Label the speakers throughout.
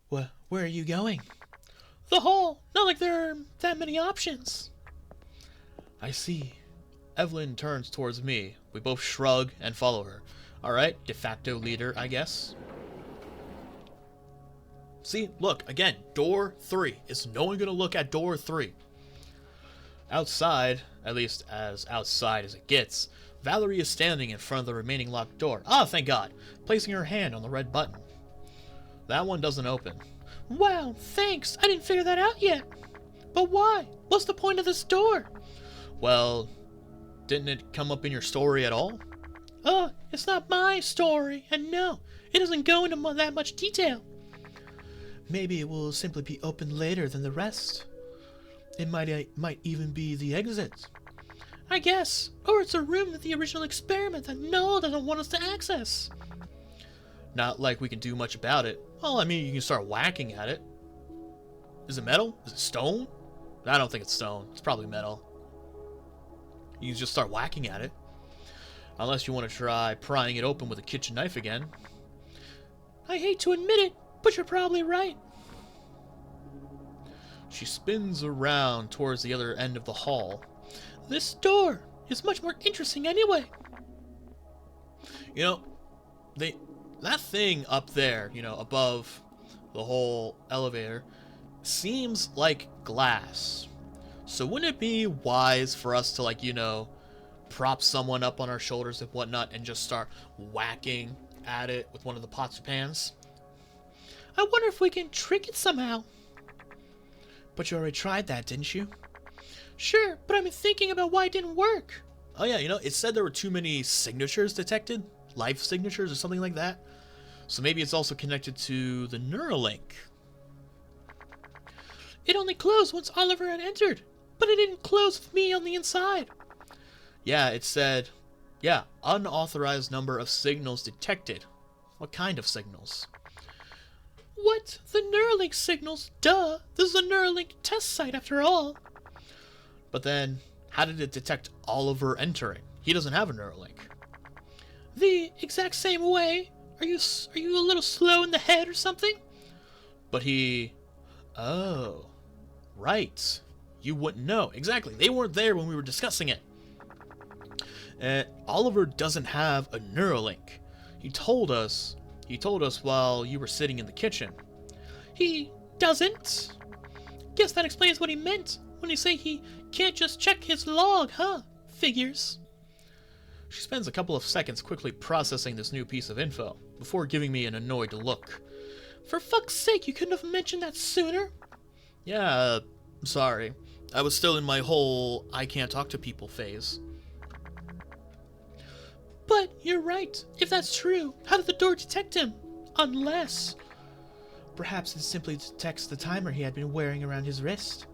Speaker 1: Where are you going? The hall. Not like there are that many options. I see. Evelyn turns towards me. We both shrug and follow her. Alright, de facto leader, I guess. See, look, again, door 3. Is no one going to look at door 3? Outside, at least as outside as it gets, Valerie is standing in front of the remaining locked door. Ah, thank God, placing her hand on the red button. That one doesn't open. Wow, thanks. I didn't figure that out yet. But why? What's the point of this door? Well, didn't it come up in your story at all? It's not my story, and no, it doesn't go into that much detail. Maybe it will simply be opened later than the rest. It might even be the exit. I guess. Or it's a room in the original experiment that Noel doesn't want us to access. Not like we can do much about it. Well, I mean, you can start whacking at it. Is it metal? Is it stone? I don't think it's stone. It's probably metal. You can just start whacking at it. Unless you want to try prying it open with a kitchen knife again. I hate to admit it, but you're probably right. She spins around towards the other end of the hall. This door is much more interesting anyway. You know, that thing up there, you know, above the whole elevator, seems like glass. So wouldn't it be wise for us to, like, you know, prop someone up on our shoulders and whatnot and just start whacking at it with one of the pots or pans? I wonder if we can trick it somehow. But you already tried that, didn't you? Sure, but I've been thinking about why it didn't work. Oh yeah, you know, it said there were too many signatures detected. Life signatures or something like that. So maybe it's also connected to the Neuralink. It only closed once Oliver had entered, but it didn't close with me on the inside. Yeah, it said, yeah, unauthorized number of signals detected. What kind of signals? What? The Neuralink signals? Duh! This is a Neuralink test site after all. But then, how did it detect Oliver entering? He doesn't have a Neuralink. The exact same way? Are you a little slow in the head or something? But he... Oh. Right. You wouldn't know. Exactly. They weren't there when we were discussing it. Oliver doesn't have a Neuralink. He told us while you were sitting in the kitchen. He doesn't? Guess that explains what he meant when he said he can't just check his log, huh? Figures. She spends a couple of seconds quickly processing this new piece of info before giving me an annoyed look. For fuck's sake, you couldn't have mentioned that sooner? Yeah, sorry. I was still in my whole I can't talk to people phase. But you're right. If that's true, how did the door detect him? Unless... Perhaps it simply detects the timer he had been wearing around his wrist.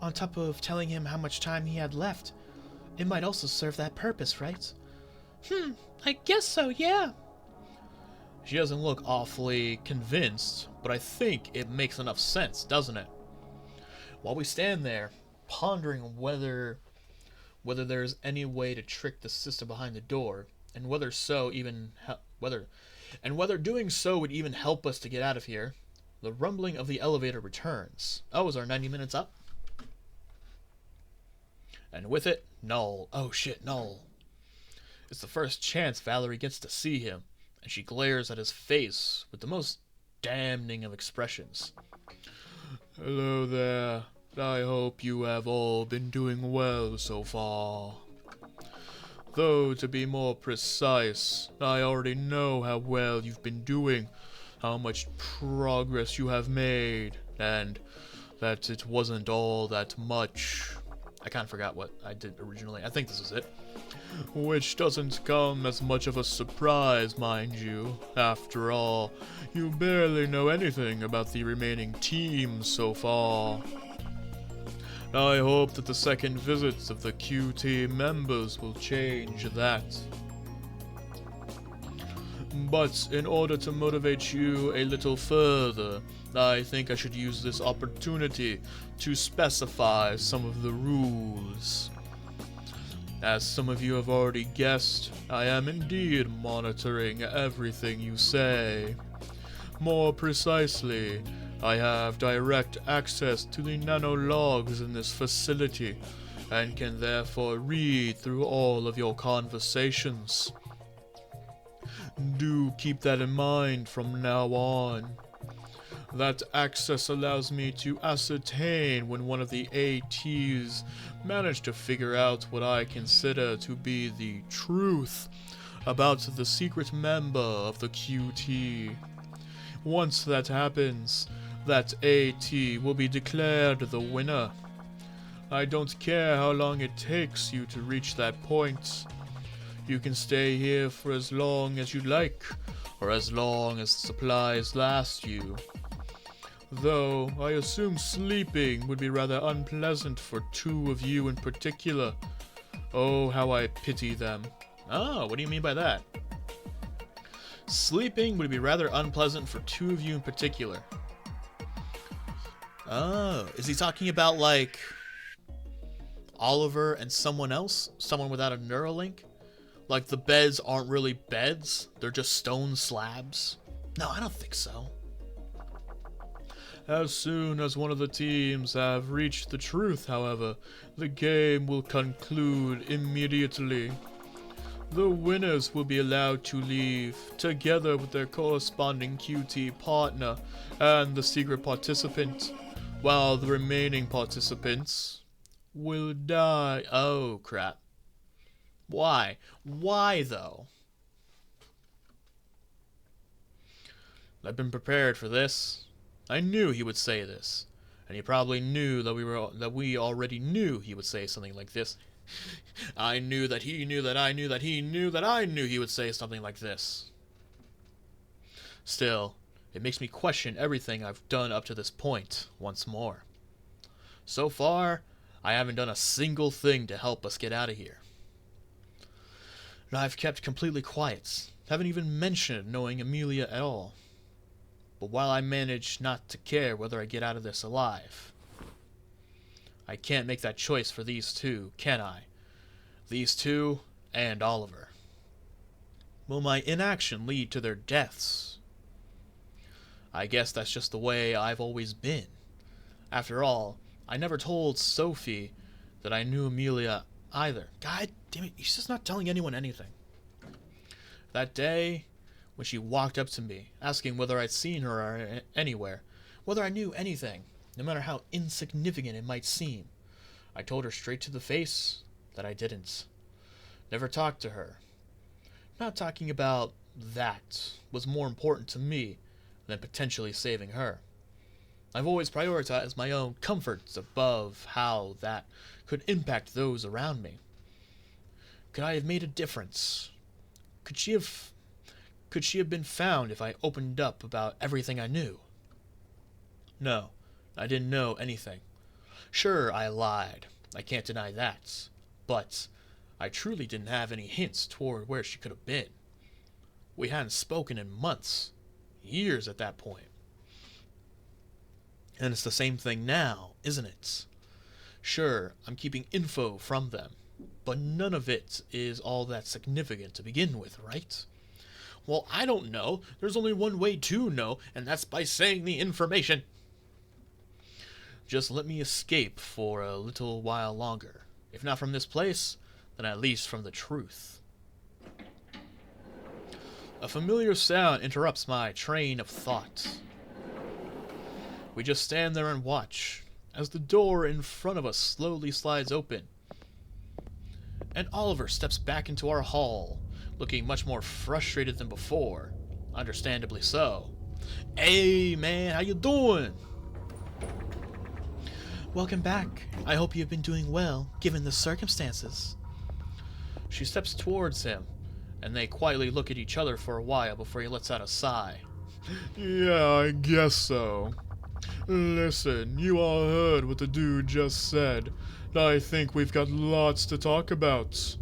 Speaker 1: On top of telling him how much time he had left, it might also serve that purpose, right? I guess so, yeah. She doesn't look awfully convinced, but I think it makes enough sense, doesn't it? While we stand there, pondering whether there's any way to trick the system behind the door, and whether doing so would even help us to get out of here, the rumbling of the elevator returns. Oh, is our 90 minutes up? And with it, Null. Oh shit, Null. It's the first chance Valerie gets to see him, and she glares at his face with the most damning of expressions. Hello there. I hope you have all been doing well so far. Though, to be more precise, I already know how well you've been doing, how much progress you have made, and that it wasn't all that much. I kind of forgot what I did originally. I think this is it. Which doesn't come as much of a surprise, mind you. After all, you barely know anything about the remaining teams so far. I hope that the second visits of the QT members will change that. But in order to motivate you a little further, I think I should use this opportunity to specify some of the rules. As some of you have already guessed, I am indeed monitoring everything you say.
Speaker 2: More precisely, I have direct access to the nanologs in this facility, and can therefore read through all of your conversations. Do keep that in mind from now on. That access allows me to ascertain when one of the ATs managed to figure out what I consider to be the truth about the secret member of the QT. Once that happens, that AT will be declared the winner. I don't care how long it takes you to reach that point. You can stay here for as long as you like, or as long as the supplies last you. Though, I assume sleeping would be rather unpleasant for two of you in particular. Oh, how I pity them.
Speaker 1: Oh, what do you mean by that? Sleeping would be rather unpleasant for two of you in particular. Oh, is he talking about, like, Oliver and someone else? Someone without a Neuralink? Like, the beds aren't really beds? They're just stone slabs? No, I don't think so.
Speaker 2: As soon as one of the teams have reached the truth, however, the game will conclude immediately. The winners will be allowed to leave, together with their corresponding QT partner and the secret participant, while the remaining participants will die.
Speaker 1: Oh, crap. Why? Why, though? I've been prepared for this. I knew he would say this, and he probably knew that we already knew he would say something like this. I knew that he knew that I knew that he knew that I knew he would say something like this. Still, it makes me question everything I've done up to this point once more. So far, I haven't done a single thing to help us get out of here. And I've kept completely quiet, haven't even mentioned knowing Amelia at all. But while I manage not to care whether I get out of this alive, I can't make that choice for these two, can I? These two and Oliver. Will my inaction lead to their deaths? I guess that's just the way I've always been. After all, I never told Sophie that I knew Amelia either. God damn it, he's just not telling anyone anything. That day, when she walked up to me, asking whether I'd seen her anywhere, whether I knew anything, no matter how insignificant it might seem, I told her straight to the face that I didn't. Never talked to her. Not talking about that was more important to me than potentially saving her. I've always prioritized my own comforts above how that could impact those around me. Could I have made a difference? Could she have been found if I opened up about everything I knew? No, I didn't know anything. Sure, I lied. I can't deny that. But I truly didn't have any hints toward where she could have been. We hadn't spoken in months. Years at that point. And it's the same thing now, isn't it? Sure, I'm keeping info from them, but none of it is all that significant to begin with, right? Well, I don't know. There's only one way to know, and that's by saying the information. Just let me escape for a little while longer. If not from this place, then at least from the truth. A familiar sound interrupts my train of thought. We just stand there and watch, as the door in front of us slowly slides open, and Oliver steps back into our hall, looking much more frustrated than before. Understandably so. Hey, man, how you doing? Welcome back. I hope you've been doing well, given the circumstances. She steps towards him, and they quietly look at each other for a while before he lets out a sigh.
Speaker 2: Yeah, I guess so. Listen, you all heard what the dude just said. I think we've got lots to talk about.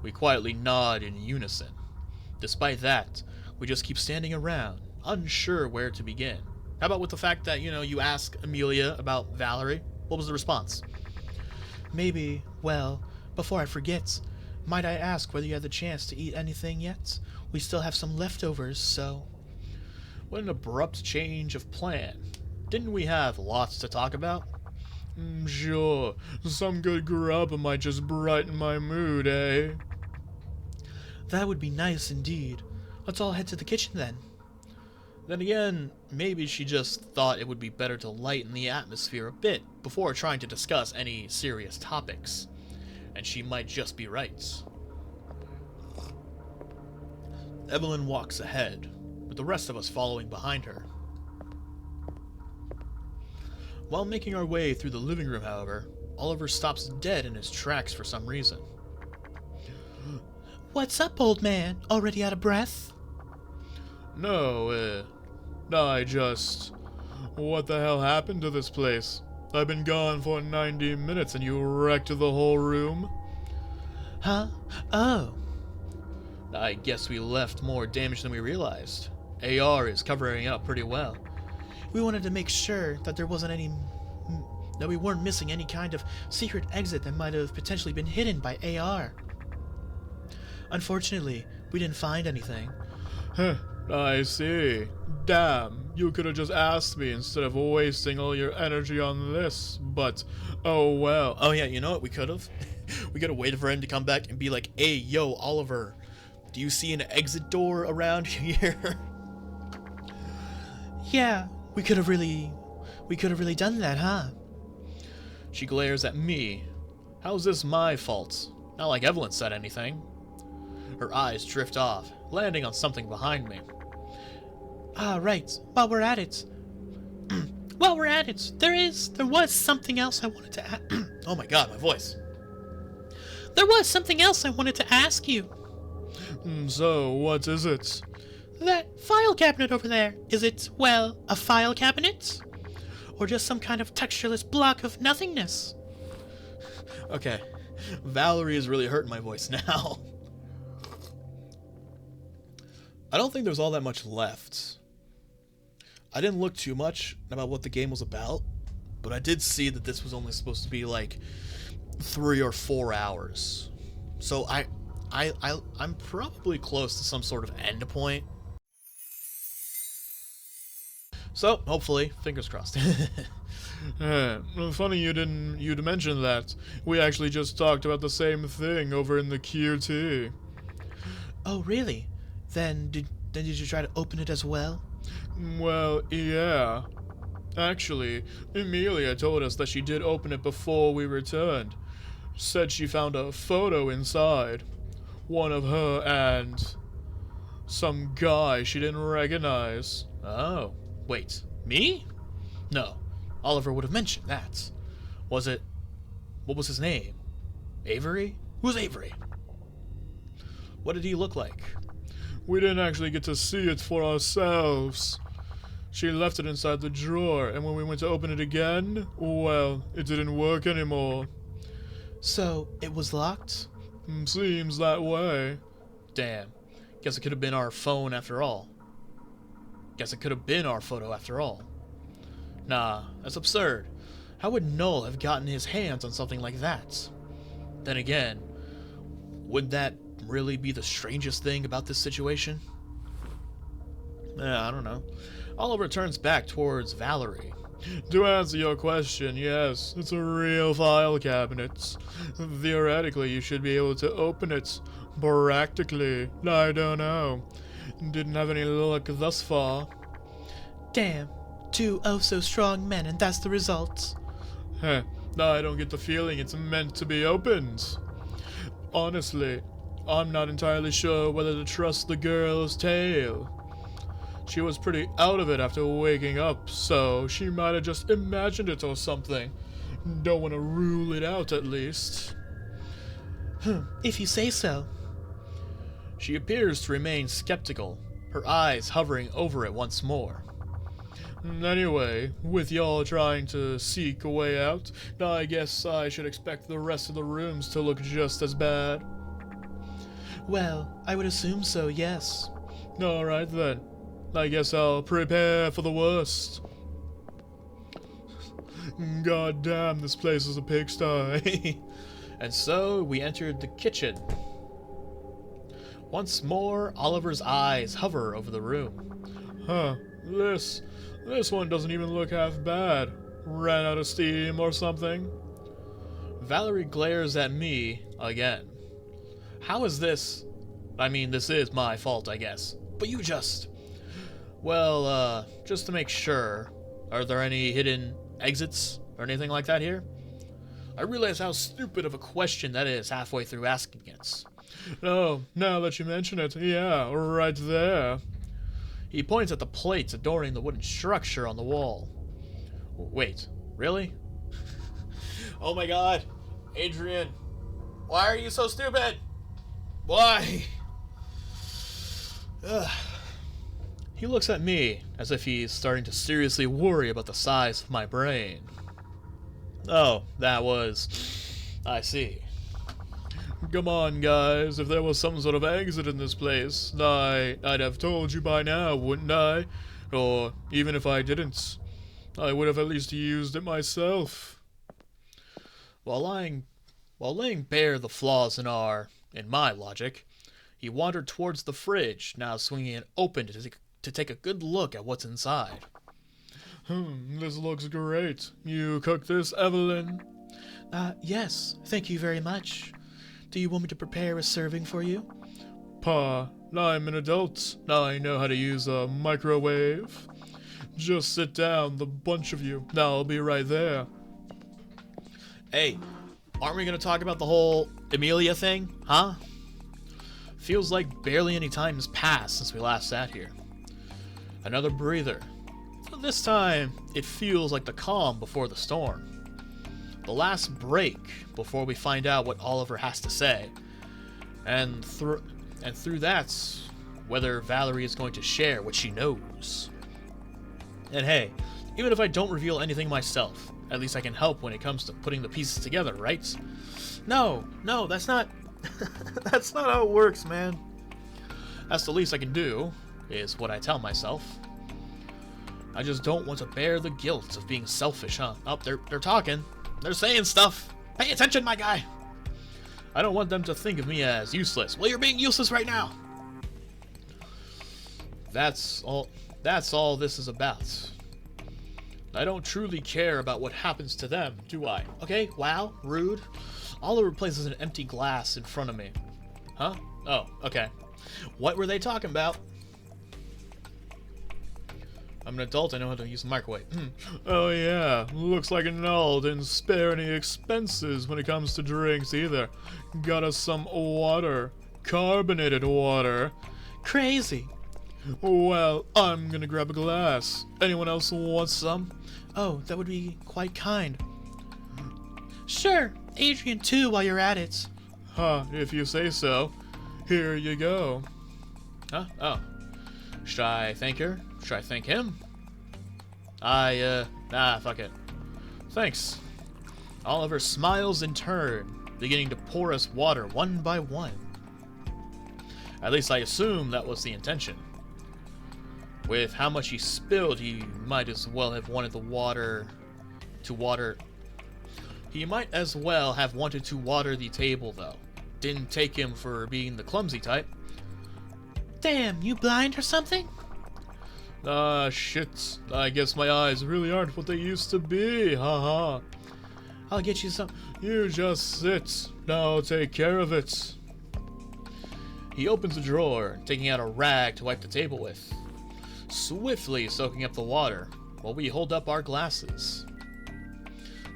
Speaker 1: We quietly nod in unison. Despite that, we just keep standing around, unsure where to begin. How about with the fact that, you ask Amelia about Valerie? What was the response? Maybe, well, before I forget, might I ask whether you had the chance to eat anything yet? We still have some leftovers, so... What an abrupt change of plan. Didn't we have lots to talk about?
Speaker 2: Sure, some good grub might just brighten my mood, eh?
Speaker 1: That would be nice indeed. Let's all head to the kitchen then. Then again, maybe she just thought it would be better to lighten the atmosphere a bit before trying to discuss any serious topics. And she might just be right. Evelyn walks ahead, with the rest of us following behind her. While making our way through the living room, however, Oliver stops dead in his tracks for some reason. What's up, old man? Already out of breath?
Speaker 2: No, I just... What the hell happened to this place? I've been gone for 90 minutes and you wrecked the whole room?
Speaker 1: Huh? Oh. I guess we left more damage than we realized. AR is covering up pretty well. We wanted to make sure that there wasn't any... that we weren't missing any kind of secret exit that might have potentially been hidden by AR. Unfortunately, we didn't find anything.
Speaker 2: Huh, I see. Damn, you could have just asked me instead of wasting all your energy on this, but oh well.
Speaker 1: Oh yeah, you know what we could have? We could have waited for him to come back and be like, hey, yo, Oliver, do you see an exit door around here? Yeah, we could have really done that, huh? She glares at me. How's this my fault? Not like Evelyn said anything. Her eyes drift off, landing on something behind me. Ah, right. While we're at it, there was something else I wanted to ask. Oh my god, my voice. There was something else I wanted to ask you.
Speaker 2: So, what is it?
Speaker 1: That file cabinet over there, is it, well, a file cabinet? Or just some kind of textureless block of nothingness? Okay, Valerie is really hurting my voice now. I don't think there's all that much left. I didn't look too much about what the game was about, but I did see that this was only supposed to be like 3 or 4 hours. So I'm probably close to some sort of end point. So hopefully, fingers crossed.
Speaker 2: Funny you'd mention that. We actually just talked about the same thing over in the QT.
Speaker 1: Oh really? Then did you try to open it as well?
Speaker 2: Well, yeah. Actually, Emilia told us that she did open it before we returned. Said she found a photo inside. One of her and some guy she didn't recognize.
Speaker 1: Oh, wait, me? No, Oliver would have mentioned that. Was it... what was his name? Avery? Who's Avery? What did he look like?
Speaker 2: We didn't actually get to see it for ourselves. She left it inside the drawer, and when we went to open it again, well, it didn't work anymore.
Speaker 1: So, it was locked?
Speaker 2: Seems that way.
Speaker 1: Damn. Guess it could have been our phone after all. Guess it could have been our photo after all. Nah, that's absurd. How would Noel have gotten his hands on something like that? Then again, would that really be the strangest thing about this situation? I don't know. Oliver turns back towards Valerie.
Speaker 2: To answer your question, yes, it's a real file cabinet. Theoretically, you should be able to open it. Practically, I don't know. Didn't have any luck thus far.
Speaker 1: Damn. 2 oh-so-strong men, and that's the result.
Speaker 2: Heh, I don't get the feeling it's meant to be opened. Honestly, I'm not entirely sure whether to trust the girl's tale. She was pretty out of it after waking up, so she might have just imagined it or something. Don't want to rule it out, at least.
Speaker 1: If you say so. She appears to remain skeptical, her eyes hovering over it once more.
Speaker 2: Anyway, with y'all trying to seek a way out, I guess I should expect the rest of the rooms to look just as bad.
Speaker 1: Well, I would assume so, yes.
Speaker 2: Alright then. I guess I'll prepare for the worst. God damn, this place is a pigsty.
Speaker 1: And so we entered the kitchen. Once more, Oliver's eyes hover over the room.
Speaker 2: Huh, this one doesn't even look half bad. Ran out of steam or something?
Speaker 1: Valerie glares at me again. How is this? I mean, this is my fault, I guess. But you just... Well, just to make sure, are there any hidden exits or anything like that here? I realize how stupid of a question that is halfway through asking it.
Speaker 2: Oh, now that you mention it, yeah, right there.
Speaker 1: He points at the plates adorning the wooden structure on the wall. Wait, really? Oh my god, Adrian, why are you so stupid? Why? Ugh. He looks at me as if he's starting to seriously worry about the size of my brain. Oh, that was... I see.
Speaker 2: Come on, guys, if there was some sort of exit in this place, I'd have told you by now, wouldn't I? Or, even if I didn't, I would have at least used it myself.
Speaker 1: While laying bare the flaws in my logic, he wandered towards the fridge, now swinging it open to take a good look at what's inside.
Speaker 2: This looks great. You cooked this, Evelyn?
Speaker 1: Yes, thank you very much. Do you want me to prepare a serving for you?
Speaker 2: Pa, I'm an adult. I know how to use a microwave. Just sit down, the bunch of you. I'll be right there.
Speaker 1: Hey, aren't we going to talk about the whole Amelia thing, huh? Feels like barely any time has passed since we last sat here. Another breather. This time, it feels like the calm before the storm. The last break before we find out what Oliver has to say. And through that, whether Valerie is going to share what she knows. And hey, even if I don't reveal anything myself, at least I can help when it comes to putting the pieces together, right? No, that's not... that's not how it works, man. That's the least I can do, is what I tell myself. I just don't want to bear the guilt of being selfish, huh? Oh, they're talking. They're saying stuff. Pay attention, my guy. I don't want them to think of me as useless. Well, you're being useless right now. That's all this is about. I don't truly care about what happens to them, do I? Okay, wow, rude. Oliver places an empty glass in front of me. Huh? Oh, okay. What were they talking about? I'm an adult, I know how to use a microwave.
Speaker 2: Oh yeah, looks like Null didn't spare any expenses when it comes to drinks either. Got us some water. Carbonated water.
Speaker 1: Crazy.
Speaker 2: Well, I'm gonna grab a glass. Anyone else want some?
Speaker 1: Oh, that would be quite kind. Sure, Adrian too while you're at it.
Speaker 2: Huh, if you say so. Here you go.
Speaker 1: Huh? Oh. Should I thank her? Should I thank him? Fuck it. Thanks. Oliver smiles in turn, beginning to pour us water one by one. At least I assume that was the intention. With how much he spilled, he might as well have wanted the water to water... He might as well have wanted to water the table, though. Didn't take him for being the clumsy type. Damn, you blind or something?
Speaker 2: Ah, shit. I guess my eyes really aren't what they used to be, haha.
Speaker 1: I'll get you some...
Speaker 2: You just sit. Now take care of it.
Speaker 1: He opens a drawer, taking out a rag to wipe the table with, swiftly soaking up the water, while we hold up our glasses.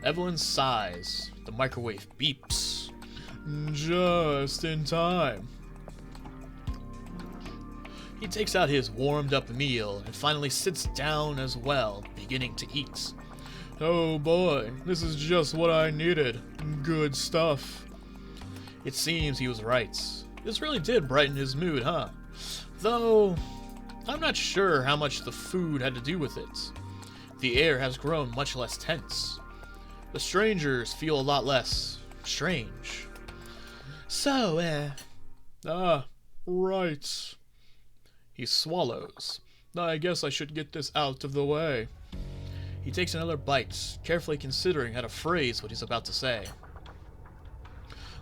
Speaker 1: Evelyn sighs. The microwave beeps.
Speaker 2: Just in time.
Speaker 1: He takes out his warmed-up meal and finally sits down as well, beginning to eat.
Speaker 2: Oh boy, this is just what I needed. Good stuff.
Speaker 1: It seems he was right. This really did brighten his mood, huh? Though, I'm not sure how much the food had to do with it. The air has grown much less tense. The strangers feel a lot less strange. So,
Speaker 2: Ah, right.
Speaker 1: He swallows.
Speaker 2: I guess I should get this out of the way.
Speaker 1: He takes another bite, carefully considering how to phrase what he's about to say.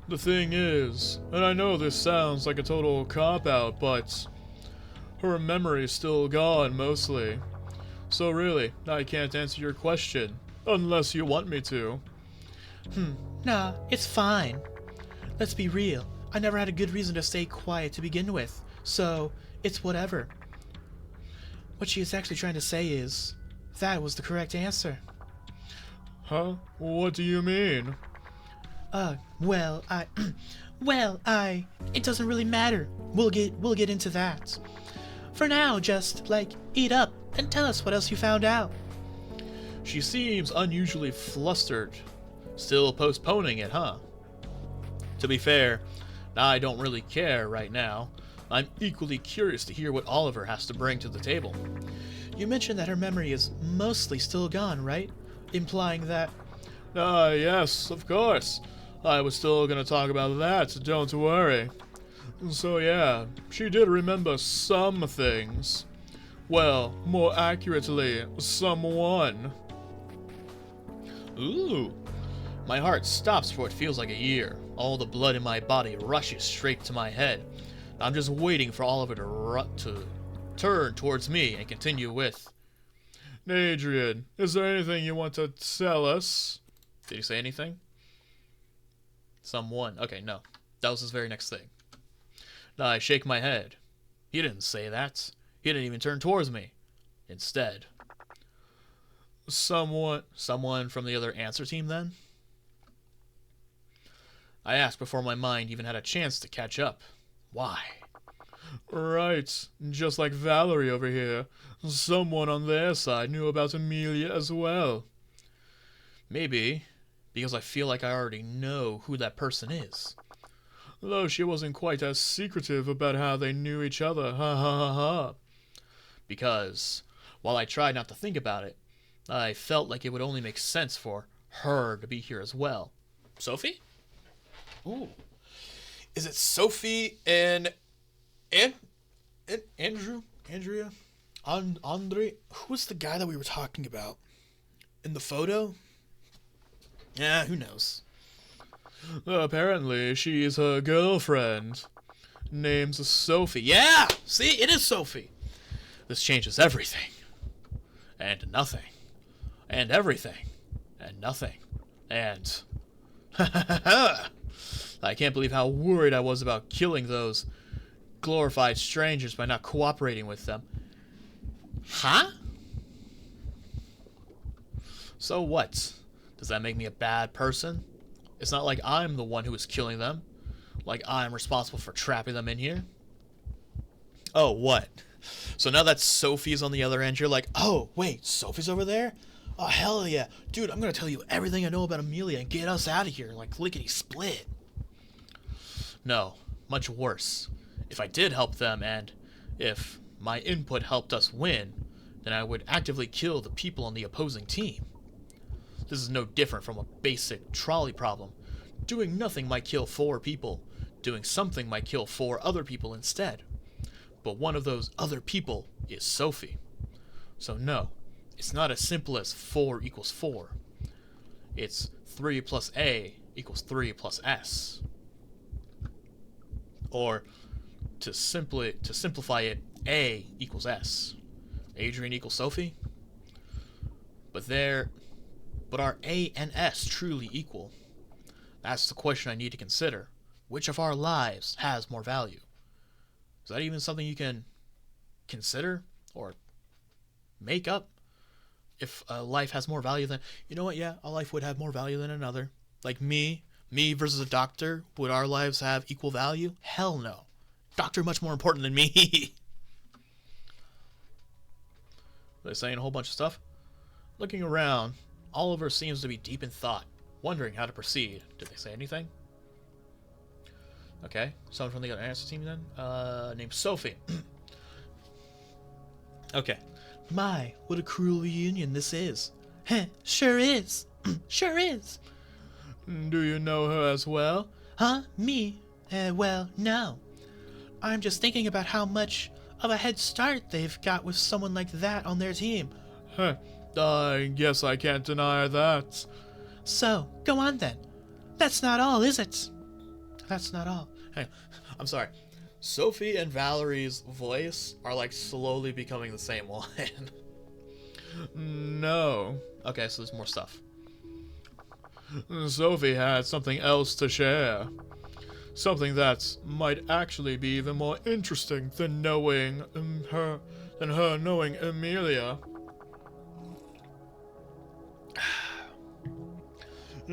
Speaker 2: The thing is, and I know this sounds like a total cop-out, but Her memory's still gone, mostly. So really, I can't answer your question, unless you want me to.
Speaker 1: Nah, it's fine. Let's be real. I never had a good reason to stay quiet to begin with, so it's whatever. What she is actually trying to say is, that was the correct answer.
Speaker 2: Huh? What do you mean?
Speaker 1: It doesn't really matter. We'll get into that. For now, just, eat up and tell us what else you found out.
Speaker 2: She seems unusually flustered. Still postponing it, huh? To be fair, I don't really care right now. I'm equally curious to hear what Oliver has to bring to the table.
Speaker 1: You mentioned that her memory is mostly still gone, right? Implying that...
Speaker 2: Yes, of course. I was still gonna talk about that, don't worry. So yeah, she did remember some things. Well, more accurately, someone.
Speaker 1: Ooh. My heart stops for what feels like a year. All the blood in my body rushes straight to my head. I'm just waiting for Oliver to turn towards me and continue with...
Speaker 2: Adrian, is there anything you want to tell us?
Speaker 1: Did he say anything? Someone. Okay, no. That was his very next thing. I shake my head. He didn't say that. He didn't even turn towards me. Instead. Someone from the other answer team, then? I asked before my mind even had a chance to catch up. Why?
Speaker 2: Right. Just like Valerie over here. Someone on their side knew about Amelia as well.
Speaker 1: Maybe, because I feel like I already know who that person is.
Speaker 2: Though she wasn't quite as secretive about how they knew each other, ha ha ha ha.
Speaker 1: Because, while I tried not to think about it, I felt like it would only make sense for her to be here as well. Sophie?
Speaker 3: Ooh. Is it Sophie and Andrea? Andre? Who's the guy that we were talking about? In the photo? Yeah, who knows?
Speaker 2: Apparently, she's her girlfriend. Name's Sophie.
Speaker 1: Yeah! See, it is Sophie. This changes everything. And nothing. And everything. And nothing. And... I can't believe how worried I was about killing those glorified strangers by not cooperating with them. Huh? So what? Does that make me a bad person? It's not like I'm the one who was killing them. Like I'm responsible for trapping them in here. Oh, what? So now that Sophie's on the other end, you're like, oh, wait, Sophie's over there? Oh, hell yeah. Dude, I'm going to tell you everything I know about Amelia and get us out of here, like lickety-split. No, much worse. If I did help them and if my input helped us win, then I would actively kill the people on the opposing team. This is no different from a basic trolley problem. Doing nothing might kill 4 people. Doing something might kill 4 other people instead. But one of those other people is Sophie. So no, it's not as simple as 4 equals 4. It's 3 plus A equals 3 plus S. Or, to simplify it, A equals S. Adrian equals Sophie? But are A and S truly equal? That's the question I need to consider. Which of our lives has more value? Is that even something you can consider or make up? If a life has more value than... You know what, yeah, a life would have more value than another. Like me versus a doctor, would our lives have equal value? Hell no. Doctor much more important than me. They're saying a whole bunch of stuff. Looking around, Oliver seems to be deep in thought, wondering how to proceed. Did they say anything? Okay, someone from the other answer team then? Named Sophie. Okay. My, what a cruel reunion this is. Heh, sure is. Sure is.
Speaker 2: Do you know her as well?
Speaker 1: Huh? Me? Well, no. I'm just thinking about how much of a head start they've got with someone like that on their team.
Speaker 2: Huh. I guess I can't deny that.
Speaker 1: So, go on then. That's not all, is it? That's not all. Hey, I'm sorry. Sophie and Valerie's voice are like slowly becoming the same one.
Speaker 2: No.
Speaker 1: Okay, so there's more stuff.
Speaker 2: Sophie had something else to share. Something that might actually be even more interesting than knowing her knowing Amelia.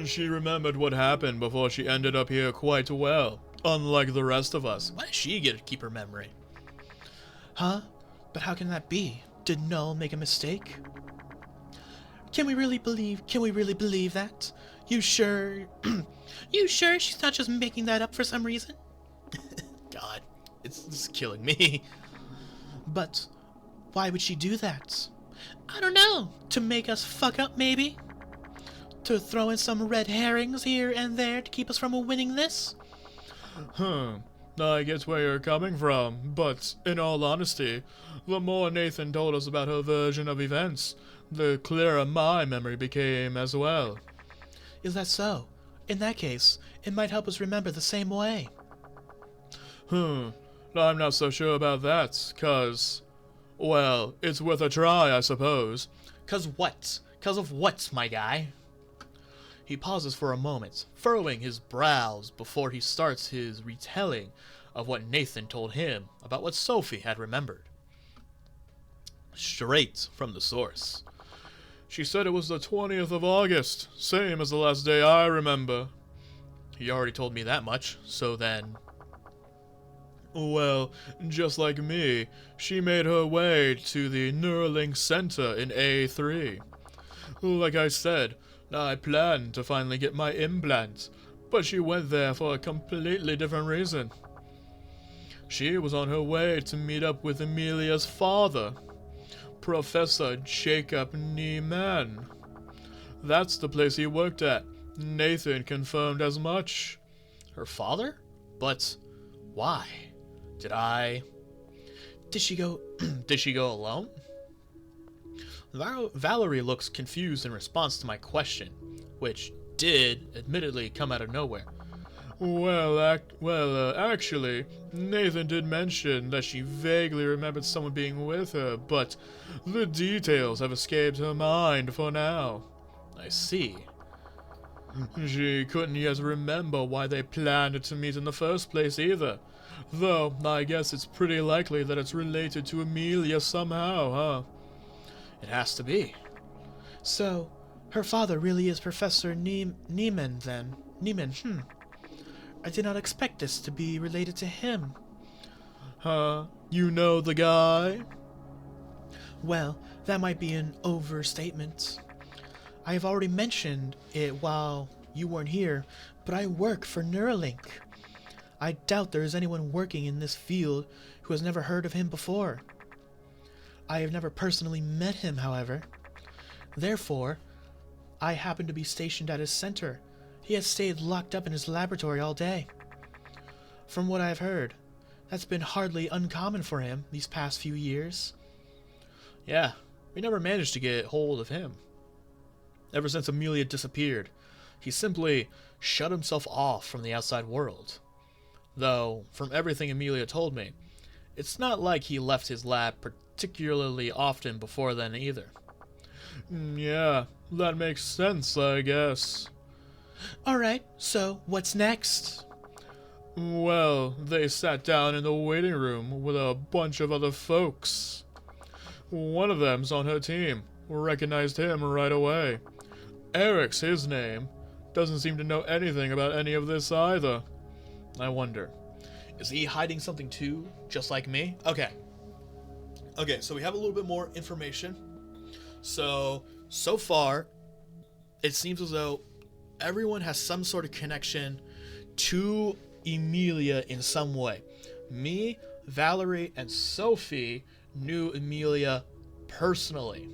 Speaker 2: She remembered what happened before she ended up here quite well, unlike the rest of us.
Speaker 1: Why does she get to keep her memory?
Speaker 3: Huh? But how can that be? Did Null make a mistake? Can we really believe that? You sure? You sure she's not just making that up for some reason?
Speaker 1: God, this is killing me.
Speaker 3: But why would she do that? I don't know. To make us fuck up, maybe? To throw in some red herrings here and there to keep us from winning this?
Speaker 2: I get where you're coming from, but in all honesty, the more Nathan told us about her version of events, the clearer my memory became as well.
Speaker 3: Is that so? In that case, it might help us remember the same way.
Speaker 2: I'm not so sure about that, 'cause, well, it's worth a try, I suppose.
Speaker 1: 'Cause what? 'Cause of what, my guy? He pauses for a moment, furrowing his brows before he starts his retelling of what Nathan told him about what Sophie had remembered. Straight from the source.
Speaker 2: She said it was the 20th of August, same as the last day I remember.
Speaker 1: He already told me that much, so then...
Speaker 2: Well, just like me, she made her way to the Neuralink Center in A3. Like I said, I planned to finally get my implant, but she went there for a completely different reason. She was on her way to meet up with Amelia's father, Professor Jacob Neiman. That's the place he worked at. Nathan confirmed as much.
Speaker 1: Her father? But why?
Speaker 3: Did she go...
Speaker 1: Did she go alone? Valerie looks confused in response to my question, which did, admittedly, come out of nowhere.
Speaker 2: Actually, Nathan did mention that she vaguely remembered someone being with her, but the details have escaped her mind for now.
Speaker 1: I see.
Speaker 2: She couldn't yet remember why they planned to meet in the first place either, though I guess it's pretty likely that it's related to Amelia somehow, huh?
Speaker 1: It has to be.
Speaker 3: So, her father really is Professor Neiman, then. Neiman, I did not expect this to be related to him.
Speaker 2: Huh? You know the guy?
Speaker 3: Well, that might be an overstatement. I have already mentioned it while you weren't here, but I work for Neuralink. I doubt there is anyone working in this field who has never heard of him before. I have never personally met him, however. Therefore, I happen to be stationed at his center. He has stayed locked up in his laboratory all day. From what I've heard, that's been hardly uncommon for him these past few years.
Speaker 1: Yeah, we never managed to get hold of him. Ever since Amelia disappeared, he simply shut himself off from the outside world. Though, from everything Amelia told me, it's not like he left his lab particularly often before then either.
Speaker 2: Yeah, that makes sense, I guess.
Speaker 3: Alright, so what's next?
Speaker 2: Well, they sat down in the waiting room with a bunch of other folks. One of them's on her team. Recognized him right away. Eric's his name. Doesn't seem to know anything about any of this either.
Speaker 1: I wonder, is he hiding something too, just like me? Okay, so we have a little bit more information. So far, it seems as though everyone has some sort of connection to Amelia in some way. Me, Valerie, and Sophie knew Amelia personally.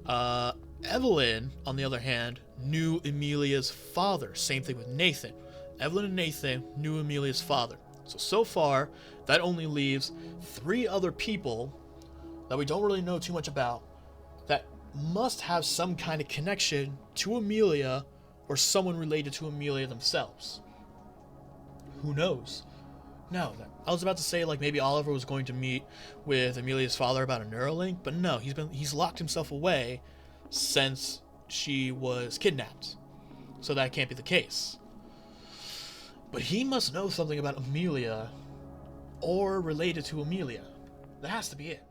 Speaker 1: Evelyn, on the other hand, knew Amelia's father. Same thing with Nathan. Evelyn and Nathan knew Amelia's father. So far, that only leaves 3 other people that we don't really know too much about that must have some kind of connection to Amelia or someone related to Amelia themselves. Who knows? Now, I was about to say, like, maybe Oliver was going to meet with Amelia's father about a Neuralink, but no, he's locked himself away since she was kidnapped. So that can't be the case. But he must know something about Amelia, or related to Amelia. That has to be it.